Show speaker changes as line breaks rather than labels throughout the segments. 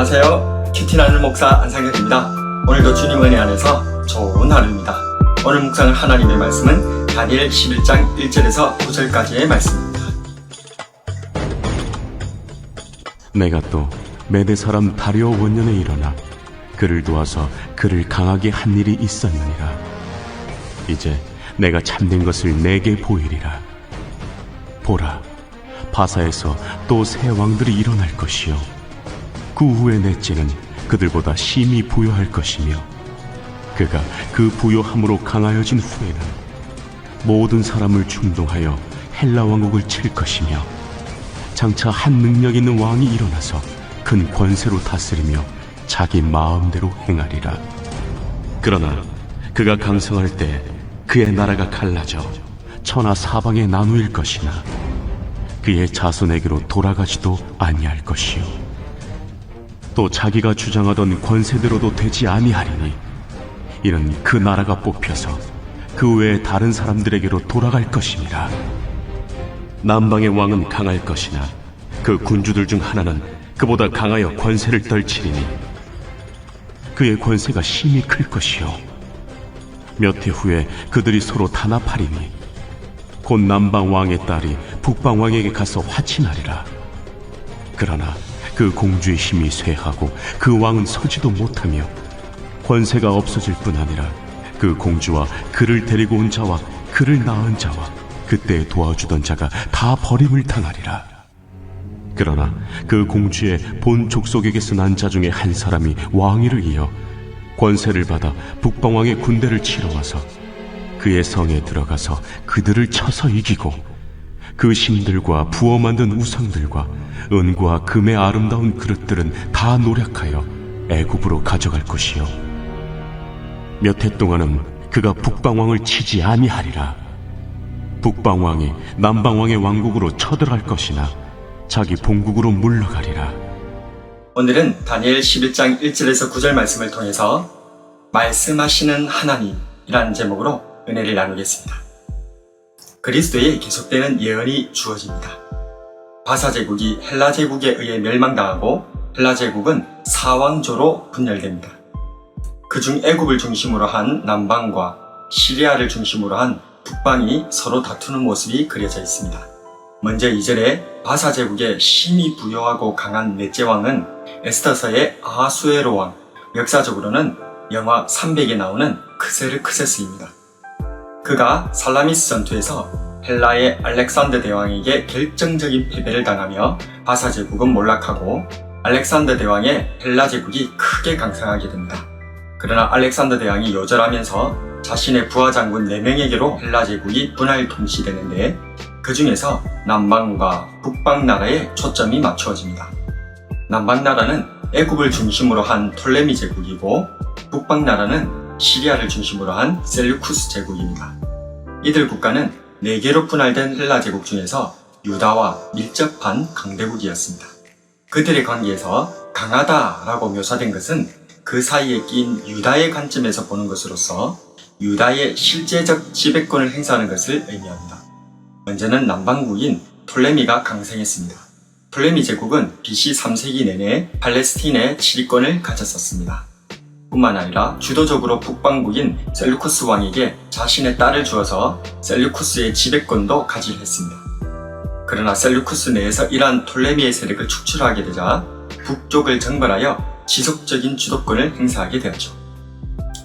안녕하세요. 큐티나는 목사 안상혁입니다. 오늘도 주님 은혜 안에서 좋은 하루입니다. 오늘 묵상할 하나님의 말씀은 다니엘 11장 1절에서 9절까지의 말씀입니다.
내가 또 메대 사람 다리오 원년에 일어나 그를 도와서 그를 강하게 한 일이 있었느니라. 이제 내가 참된 것을 내게 보이리라. 보라, 바사에서 또 새 왕들이 일어날 것이요 그 후에 넷째는 그들보다 심히 부요할 것이며 그가 그 부요함으로 강하여진 후에는 모든 사람을 충동하여 헬라 왕국을 칠 것이며 장차 한 능력 있는 왕이 일어나서 큰 권세로 다스리며 자기 마음대로 행하리라. 그러나 그가 강성할 때 그의 나라가 갈라져 천하 사방에 나누일 것이나 그의 자손에게로 돌아가지도 아니할 것이요 또 자기가 주장하던 권세대로도 되지 아니하리니 이는 그 나라가 뽑혀서 그 외에 다른 사람들에게로 돌아갈 것임이라. 남방의 왕은 강할 것이나 그 군주들 중 하나는 그보다 강하여 권세를 떨치리니 그의 권세가 심히 클 것이요 몇 해 후에 그들이 서로 단합하리니 곧 남방 왕의 딸이 북방 왕에게 가서 화친하리라. 그러나 그 공주의 힘이 쇠하고 그 왕은 서지도 못하며 권세가 없어질 뿐 아니라 그 공주와 그를 데리고 온 자와 그를 낳은 자와 그때 도와주던 자가 다 버림을 당하리라. 그러나 그 공주의 본 족속에게서 난 자 중에 한 사람이 왕위를 이어 권세를 받아 북방왕의 군대를 치러 와서 그의 성에 들어가서 그들을 쳐서 이기고 그 신들과 부어 만든 우상들과 은과 금의 아름다운 그릇들은 다 노략하여 애굽으로 가져갈 것이요 몇 해 동안은 그가 북방왕을 치지 아니하리라. 북방왕이 남방왕의 왕국으로 쳐들어갈 것이나 자기 본국으로 물러가리라.
오늘은 다니엘 11장 1절에서 9절 말씀을 통해서 말씀하시는 하나님이라는 제목으로 은혜를 나누겠습니다. 그리스도에 계속되는 예언이 주어집니다. 바사 제국이 헬라 제국에 의해 멸망당하고 헬라 제국은 사왕조로 분열됩니다. 그중 애굽을 중심으로 한 남방과 시리아를 중심으로 한 북방이 서로 다투는 모습이 그려져 있습니다. 먼저 2절에 바사 제국의 심히 부요하고 강한 넷째 왕은 에스더서의 아하수에로 왕, 역사적으로는 영화 300에 나오는 크세르크세스입니다. 그가 살라미스 전투에서 헬라의 알렉산더 대왕에게 결정적인 패배를 당하며 바사 제국은 몰락하고 알렉산더 대왕의 헬라 제국이 크게 강성하게 됩니다. 그러나 알렉산더 대왕이 요절하면서 자신의 부하 장군 4명에게로 헬라 제국이 분할 통치되는데 그 중에서 남방과 북방 나라에 초점이 맞추어집니다. 남방 나라는 애굽을 중심으로 한 톨레미 제국이고 북방 나라는 시리아를 중심으로 한 셀루쿠스 제국입니다. 이들 국가는 4개로 분할된 헬라 제국 중에서 유다와 밀접한 강대국이었습니다. 그들의 관계에서 강하다라고 묘사된 것은 그 사이에 낀 유다의 관점에서 보는 것으로서 유다의 실제적 지배권을 행사하는 것을 의미합니다. 먼저는 남방국인 톨레미가 강盛했습니다. 톨레미 제국은 BC 3세기 내내 팔레스틴의 지휘권을 가졌었습니다. 뿐만 아니라 주도적으로 북방국인 셀루쿠스 왕에게 자신의 딸을 주어서 셀루쿠스의 지배권도 가지려 했습니다. 그러나 셀루쿠스 내에서 이러한 톨레미의 세력을 축출하게 되자 북쪽을 정벌하여 지속적인 주도권을 행사하게 되었죠.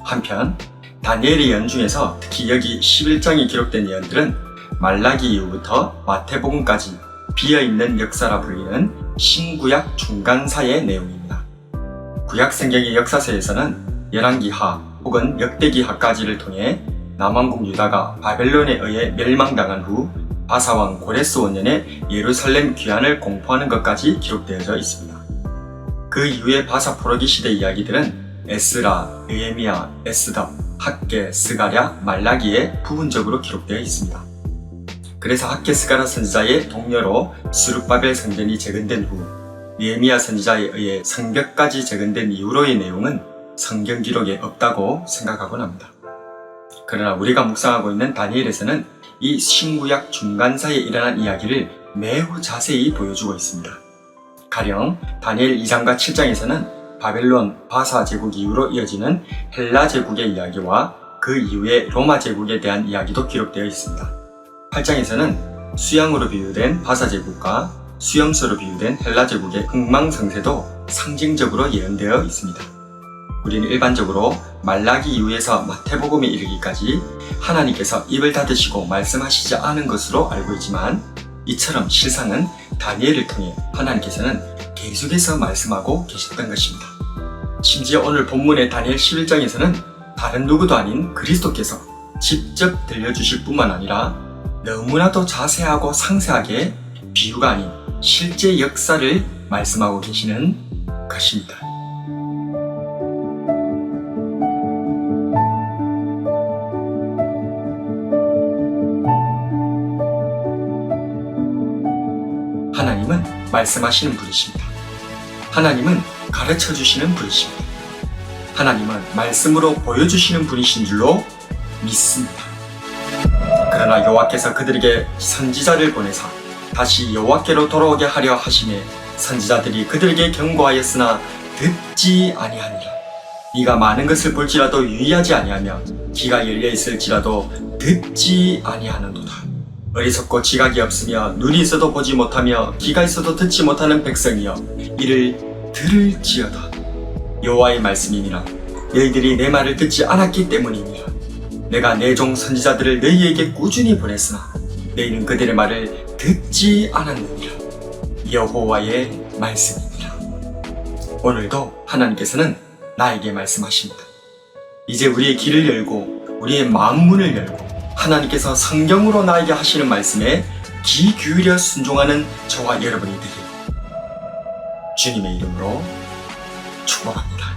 한편 다니엘의 예언 중에서 특히 여기 11장에 기록된 예언들은 말라기 이후부터 마태복음까지 비어있는 역사라 불리는 신구약 중간사의 내용입니다. 구약 성경의 역사서에서는 열왕기하 혹은 역대기하까지를 통해 남왕국 유다가 바벨론에 의해 멸망당한 후 바사왕 고레스 원년에 예루살렘 귀환을 공포하는 것까지 기록되어져 있습니다. 그 이후의 바사 포로기 시대 이야기들은 에스라, 느헤미야, 에스더, 학개, 스가랴, 말라기에 부분적으로 기록되어 있습니다. 그래서 학개 스가랴 선지자의 동료로 스룹바벨 성전이 재건된 후 느헤미야 선지자에 의해 성벽까지 재건된 이후로의 내용은 성경 기록에 없다고 생각하곤 합니다. 그러나 우리가 묵상하고 있는 다니엘에서는 이 신구약 중간사에 일어난 이야기를 매우 자세히 보여주고 있습니다. 가령 다니엘 2장과 7장에서는 바벨론 바사 제국 이후로 이어지는 헬라 제국의 이야기와 그 이후의 로마 제국에 대한 이야기도 기록되어 있습니다. 8장에서는 수양으로 비유된 바사 제국과 수염소로 비유된 헬라 제국의 흥망성쇠도 상징적으로 예언되어 있습니다. 우리는 일반적으로 말라기 이후에서 마태복음에 이르기까지 하나님께서 입을 닫으시고 말씀하시지 않은 것으로 알고 있지만, 이처럼 실상은 다니엘을 통해 하나님께서는 계속해서 말씀하고 계셨던 것입니다. 심지어 오늘 본문의 다니엘 11장에서는 다른 누구도 아닌 그리스도께서 직접 들려주실 뿐만 아니라 너무나도 자세하고 상세하게 비유가 아닌 실제 역사를 말씀하고 계시는 것입니다. 하나님은 말씀하시는 분이십니다. 하나님은 가르쳐 주시는 분이십니다. 하나님은 말씀으로 보여주시는 분이신 줄로 믿습니다. 그러나 여호와께서 그들에게 선지자를 보내사 다시 여호와께로 돌아오게 하려 하시매 선지자들이 그들에게 경고하였으나 듣지 아니하니라. 네가 많은 것을 볼지라도 유의하지 아니하며 귀가 열려 있을지라도 듣지 아니하는도다. 어리석고 지각이 없으며 눈이 있어도 보지 못하며 귀가 있어도 듣지 못하는 백성이여 이를 들을지어다. 여호와의 말씀이니라. 너희들이 내 말을 듣지 않았기 때문이니라. 내가 내 종 선지자들을 너희에게 꾸준히 보냈으나 너희는 그들의 말을 듣지 않았느니라. 여호와의 말씀이니라. 오늘도 하나님께서는 나에게 말씀하십니다. 이제 우리의 귀를 열고 우리의 마음 문을 열고 하나님께서 성경으로 나에게 하시는 말씀에 귀 기울여 순종하는 저와 여러분이 되길 주님의 이름으로 축복합니다.